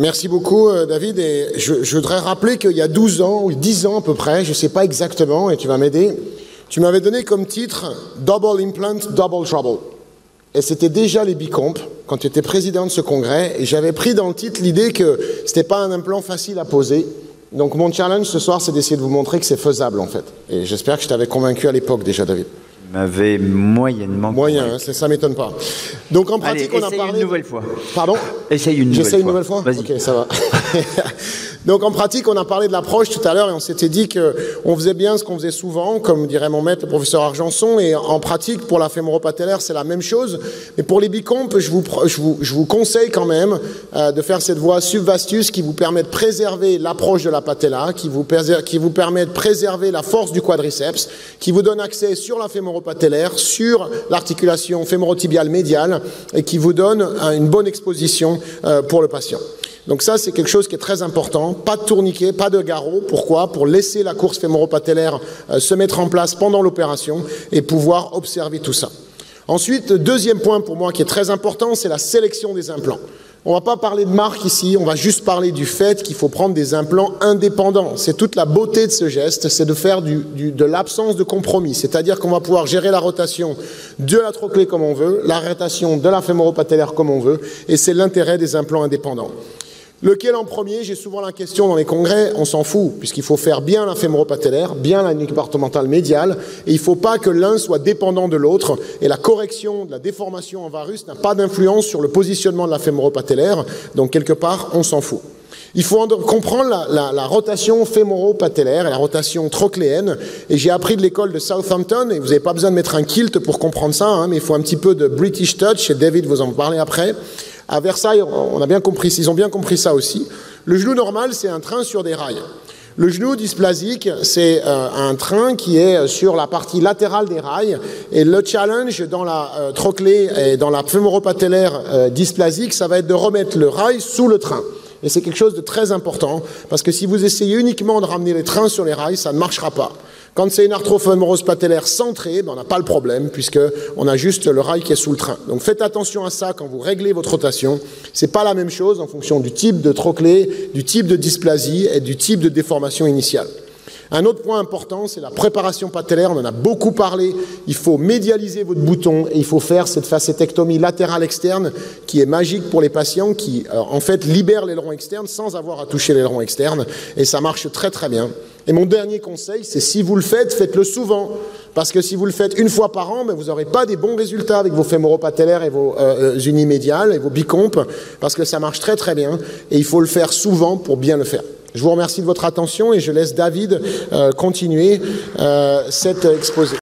Merci beaucoup, David. Et je voudrais rappeler qu'il y a 12 ans, ou 10 ans à peu près, je ne sais pas exactement, et tu vas m'aider, tu m'avais donné comme titre « Double Implant, Double Trouble ». Et c'était déjà les bicompes, quand tu étais président de ce congrès, et j'avais pris dans le titre l'idée que ce n'était pas un implant facile à poser. Donc mon challenge ce soir, c'est d'essayer de vous montrer que c'est faisable, en fait. Et j'espère que je t'avais convaincu à l'époque déjà, David. M'avait moyennement. Moyen, hein, ça m'étonne pas. Donc en pratique, allez, on a parlé. Une nouvelle fois. Pardon? Essaye une nouvelle fois. J'essaye une nouvelle fois? Vas-y. Ok, ça va. Donc en pratique, on a parlé de l'approche tout à l'heure et on s'était dit qu'on faisait bien ce qu'on faisait souvent, comme dirait mon maître, le professeur Argenson, et en pratique, pour la fémoropatellaire, c'est la même chose. Mais pour les bicompes, je vous conseille quand même de faire cette voie subvastus qui vous permet de préserver l'approche de la patella, qui vous permet de préserver la force du quadriceps, qui vous donne accès sur la fémoropatellaire, sur l'articulation fémorotibiale médiale, et qui vous donne une bonne exposition pour le patient. Donc ça, c'est quelque chose qui est très important. Pas de tourniquet, pas de garrot. Pourquoi? Pour laisser la course fémoropatellaire se mettre en place pendant l'opération et pouvoir observer tout ça. Ensuite, deuxième point pour moi qui est très important, c'est la sélection des implants. On ne va pas parler de marque ici, on va juste parler du fait qu'il faut prendre des implants indépendants. C'est toute la beauté de ce geste, c'est de faire de l'absence de compromis. C'est-à-dire qu'on va pouvoir gérer la rotation de la trochlée comme on veut, la rotation de la fémoropatellaire comme on veut, et c'est l'intérêt des implants indépendants. Lequel en premier? J'ai souvent la question dans les congrès, on s'en fout, puisqu'il faut faire bien la fémoropatellaire, bien la nuque compartimentale médiale, et il ne faut pas que l'un soit dépendant de l'autre, et la correction de la déformation en varus n'a pas d'influence sur le positionnement de la fémoropatellaire, donc quelque part, on s'en fout. Il faut comprendre la rotation fémoropatellaire et la rotation trochléenne, et j'ai appris de l'école de Southampton, et vous n'avez pas besoin de mettre un kilt pour comprendre ça, hein, mais il faut un petit peu de British touch, et David vous en parler après. À Versailles, on a bien compris, ils ont bien compris ça aussi. Le genou normal, c'est un train sur des rails. Le genou dysplasique, c'est un train qui est sur la partie latérale des rails. Et le challenge dans la trochlée et dans la fémoropatellaire dysplasique, ça va être de remettre le rail sous le train. Et c'est quelque chose de très important, parce que si vous essayez uniquement de ramener les trains sur les rails, ça ne marchera pas. Quand c'est une arthrofémorose patellaire centrée, on n'a pas le problème, puisqu'on a juste le rail qui est sous le train. Donc faites attention à ça quand vous réglez votre rotation. Ce n'est pas la même chose en fonction du type de trochlée, du type de dysplasie et du type de déformation initiale. Un autre point important, c'est la préparation patellaire. On en a beaucoup parlé. Il faut médialiser votre bouton et il faut faire cette facétectomie latérale externe qui est magique pour les patients qui, en fait, libèrent l'aileron externe sans avoir à toucher l'aileron externe. Et ça marche très, très bien. Et mon dernier conseil, c'est si vous le faites, faites-le souvent. Parce que si vous le faites une fois par an, vous n'aurez pas des bons résultats avec vos fémoropatellaires et vos unimédiales et vos bicompes, parce que ça marche très, très bien. Et il faut le faire souvent pour bien le faire. Je vous remercie de votre attention et je laisse David continuer cet exposé.